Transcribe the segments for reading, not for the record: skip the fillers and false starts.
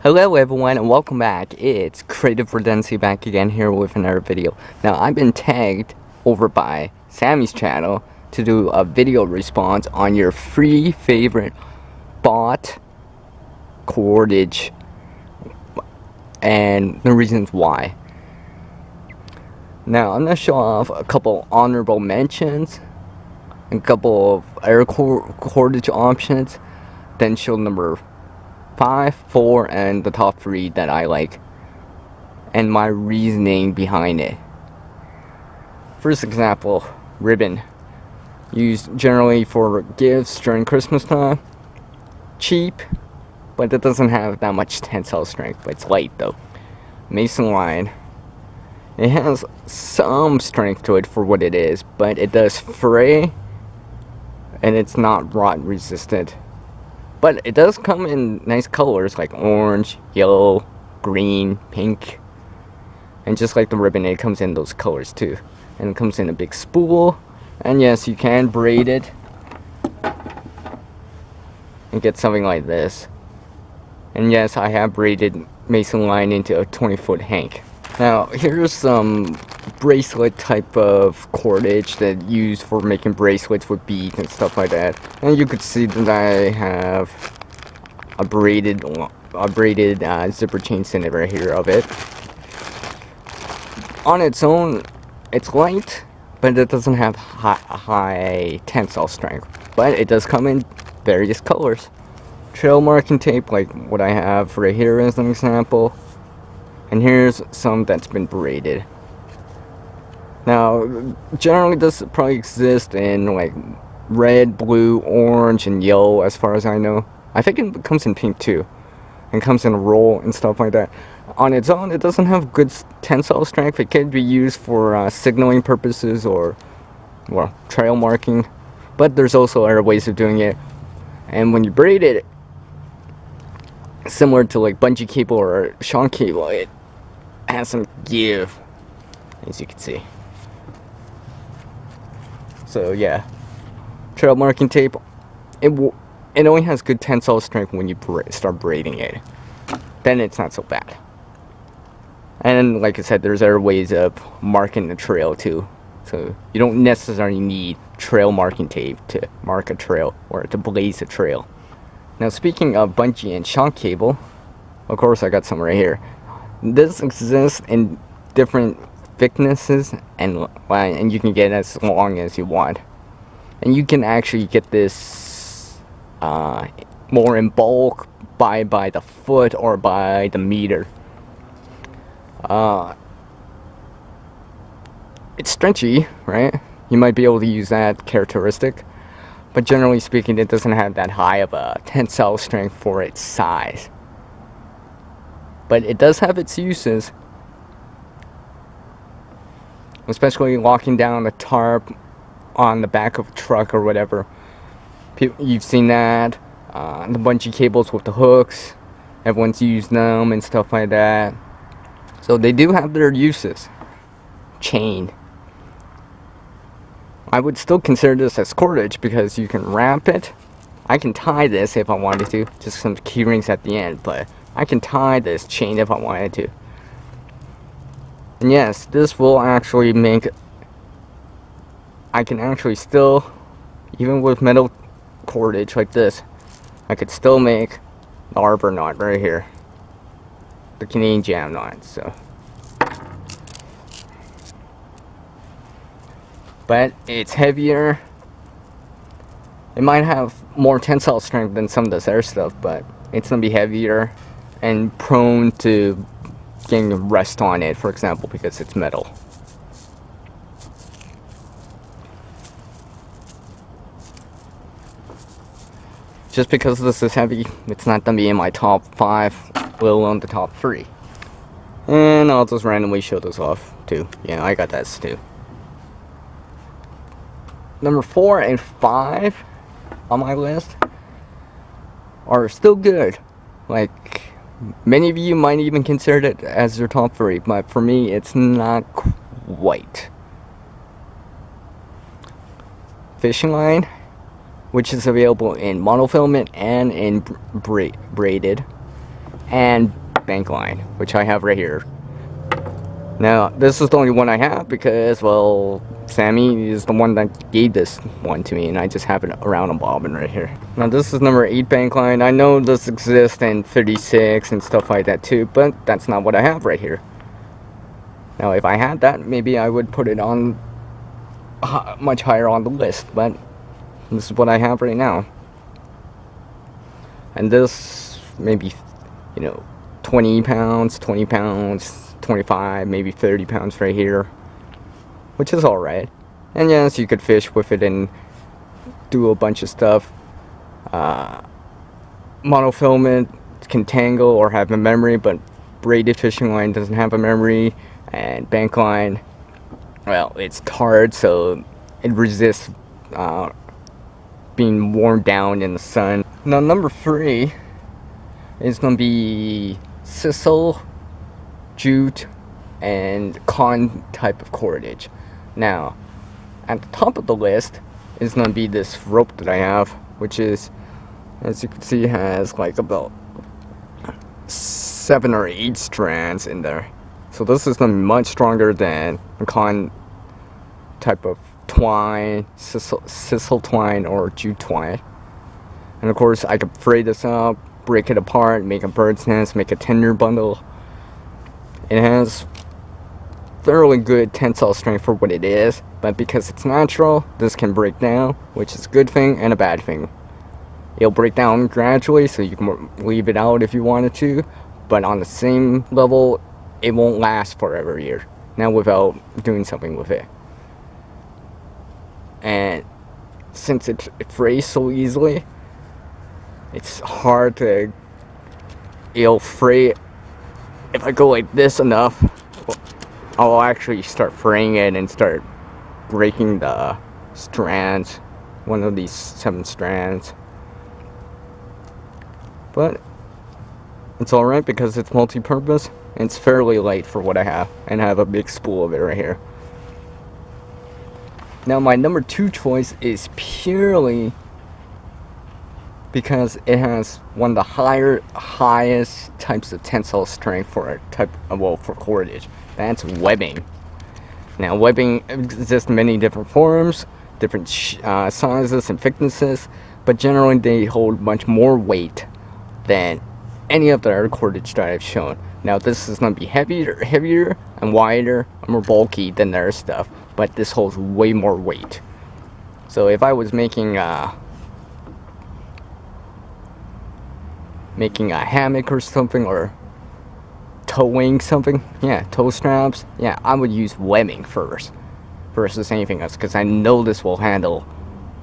Hello everyone and welcome back. It's Creative Redundancy back again here with another video. Now I've been tagged over by Sammy's channel to do a video response on your free favorite bot Cordage and the reasons why. Now I'm going to show off a couple honorable mentions, a couple of air cordage options, then show number 5, 4, and the top 3 that I like, and my reasoning behind it. First example, ribbon. Used generally for gifts during Christmas time. Cheap, but it doesn't have that much tensile strength, but it's light though. Mason line. It has some strength to it for what it is, but it does fray, and it's not rot resistant. But it does come in nice colors like orange, yellow, green, pink. And just like the ribbon, it comes in those colors too. And it comes in a big spool. And yes, you can braid it and get something like this. And yes, I have braided mason line into a 20-foot hank. Now, here's some bracelet type of cordage that used for making bracelets with beads and stuff like that. And you could see that I have a braided zipper chain sender right here of it. On its own, it's light, but it doesn't have high tensile strength. But it does come in various colors. Trail marking tape, like what I have right here as an example. And here's some that's been braided. Now, generally this probably exists in like red, blue, orange, and yellow as far as I know. I think it comes in pink too. And comes in a roll and stuff like that. On its own, it doesn't have good tensile strength. It can be used for signaling purposes or, well, trail marking. But there's also other ways of doing it. And when you braid it, similar to like bungee cable or shank cable, it has some give, as you can see. So yeah, trail marking tape, it only has good tensile strength when you start braiding it. Then it's not so bad. And like I said, there's other ways of marking the trail too. So you don't necessarily need trail marking tape to mark a trail or to blaze a trail. Now speaking of bungee and shank cable, of course I got some right here. This exists in different thicknesses and you can get as long as you want. And you can actually get this more in bulk by the foot or by the meter. It's stretchy, right? You might be able to use that characteristic. But generally speaking, it doesn't have that high of a tensile strength for its size. But it does have its uses. Especially locking down a tarp on the back of a truck or whatever. You've seen that. The bungee cables with the hooks. Everyone's used them and stuff like that. So they do have their uses. Chain. I would still consider this as cordage because you can wrap it. I can tie this if I wanted to. Just some key rings at the end. But I can tie this chain if I wanted to. And yes, this will actually make... I can actually still, even with metal cordage like this, I could still make the arbor knot right here. The Canadian jam knot, so. But it's heavier. It might have more tensile strength than some of this air stuff, but it's gonna be heavier and prone to getting rust on it, for example, because it's metal. Just because this is heavy, it's not gonna be in my top 5, let alone the top 3. And I'll just randomly show those off too. Yeah, I got that too. Number 4 and 5 on my list are still good. Like, many of you might even consider it as their top 3, but for me, it's not quite. Fishing line, which is available in monofilament and in braided. and bank line, which I have right here. Now, this is the only one I have because, well, Sammi is the one that gave this one to me, and I just have it around a bobbin right here. Now, this is number 8 bank line. I know this exists in 36 and stuff like that too, but that's not what I have right here. Now, if I had that, maybe I would put it on much higher on the list, but this is what I have right now. And this, maybe, 20 pounds, 20 pounds, 25, maybe 30 pounds right here, which is alright. And yes, you could fish with it and do a bunch of stuff. Monofilament can tangle or have a memory, but braided fishing line doesn't have a memory. And bank line, well, it's tarred, so it resists being worn down in the sun. Now, number 3 is going to be sisal, jute, and con type of cordage. Now, at the top of the list is going to be this rope that I have, which is, as you can see, has like about 7 or 8 strands in there. So this is much stronger than a con type of twine, sisal twine, or jute twine. And of course, I could fray this up, break it apart, make a bird's nest, make a tender bundle. It has fairly good tensile strength for what it is, but because it's natural, this can break down, which is a good thing and a bad thing. It'll break down gradually, so you can leave it out if you wanted to, but on the same level, it won't last forever here. Now, without doing something with it. And since it frays so easily, it's hard to, it'll fray. If I go like this enough, I'll actually start fraying it and start breaking the strands, one of these 7 strands. But it's alright because it's multi-purpose. It's fairly light for what I have, and I have a big spool of it right here. Now, my number 2 choice is purely because it has one of the highest types of tensile strength for a type of, well, for cordage. That's webbing. Now, webbing exists in many different forms, different sizes and thicknesses, but generally they hold much more weight than any of the other cordage that I've shown. Now, this is going to be heavier and wider and more bulky than their stuff, but this holds way more weight. So if I was making a hammock or something, or towing something, tow straps, I would use webbing first versus anything else, because I know this will handle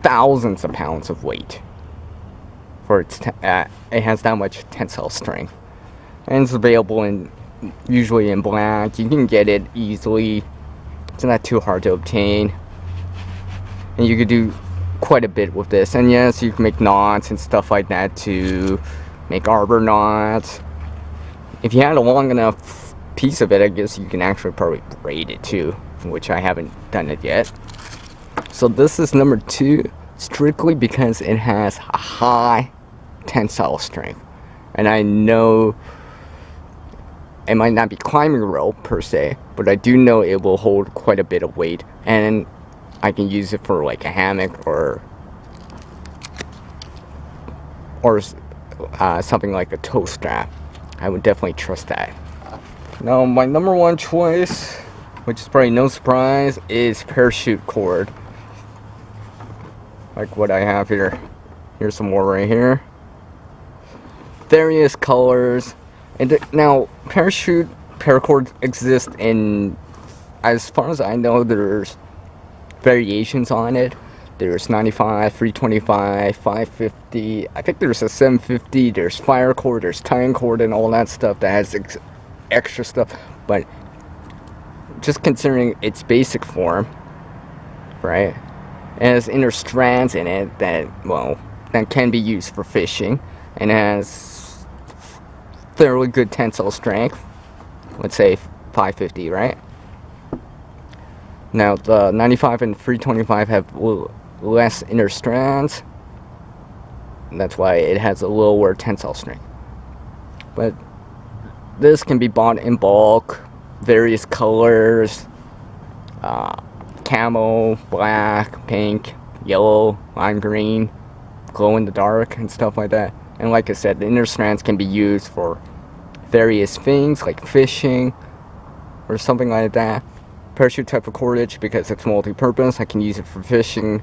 thousands of pounds of weight. For its it has that much tensile strength, and it's available in usually in black. You can get it easily. It's not too hard to obtain, and you could do quite a bit with this. And yes, you can make knots and stuff like that to make arbor knots. If you had a long enough piece of it, I guess you can actually probably braid it too, which I haven't done it yet. So this is number 2, strictly because it has a high tensile strength. And I know it might not be climbing rope per se, but I do know it will hold quite a bit of weight, and I can use it for like a hammock or something like a tow strap. I would definitely trust that. Now, my number 1 choice, which is probably no surprise, is parachute cord. Like what I have here. Here's some more right here. Various colors. And now, paracord exists in, as far as I know, there's variations on it. There's 95, 325, 550. I think there's a 750. There's fire cord, there's tying cord, and all that stuff that has extra stuff. But just considering its basic form, right? It has inner strands in it that, well, that can be used for fishing, and has fairly good tensile strength. Let's say 550, right? Now, the 95 and 325 have less inner strands. And that's why it has a lower tensile strength. But this can be bought in bulk, various colors, camo, black, pink, yellow, lime green, glow in the dark, and stuff like that. And like I said, the inner strands can be used for various things like fishing or something like that. Parachute type of cordage, because it's multi-purpose, I can use it for fishing,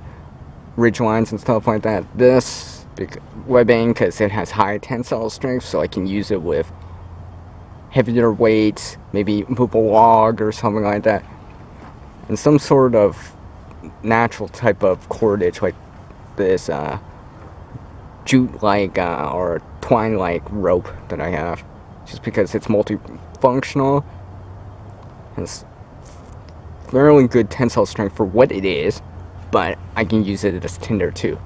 ridge lines and stuff like that. This webbing, because it has high tensile strength, so I can use it with heavier weights, maybe move a log or something like that. And some sort of natural type of cordage, like this jute-like or twine-like rope that I have, just because it's multifunctional. It's fairly good tensile strength for what it is, but I can use it as tinder too.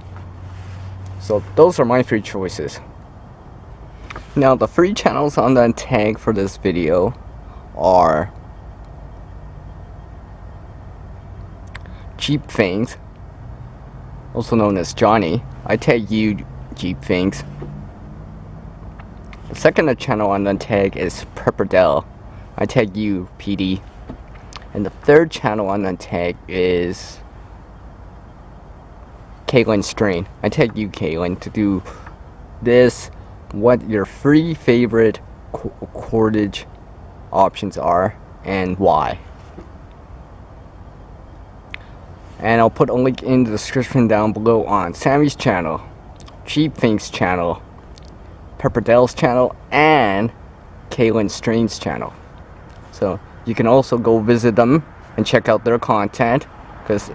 So those are my 3 choices. Now the 3 channels on the tag for this video are Cheap Things, also known as Jonny. I tag you, Cheap Things. The second channel on the tag is Pepperdell. I tag you, PD. And the third channel on the tag is Caitlin Strain. I tag you, Caitlin, to do this, what your 3 favorite cordage options are and why. And I'll put a link in the description down below on Sammi's channel, Cheap Things channel, Pepperdell's channel, and Caitlin Strain's channel. So you can also go visit them and check out their content, because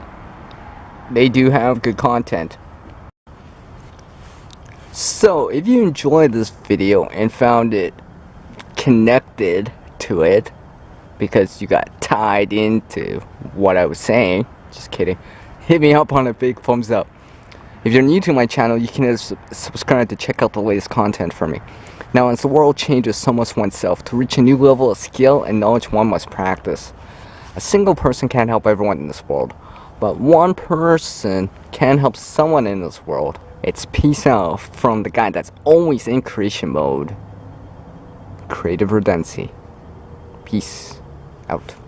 they do have good content. So if you enjoyed this video and found it connected to it, because you got tied into what I was saying, just kidding, hit me up on a big thumbs up. If you're new to my channel, you can subscribe to check out the latest content from me. Now, as the world changes, so must oneself. To reach a new level of skill and knowledge, one must practice. A single person can't help everyone in this world, but one person can help someone in this world. It's peace out from the guy that's always in creation mode. Creative Redundancy. Peace out.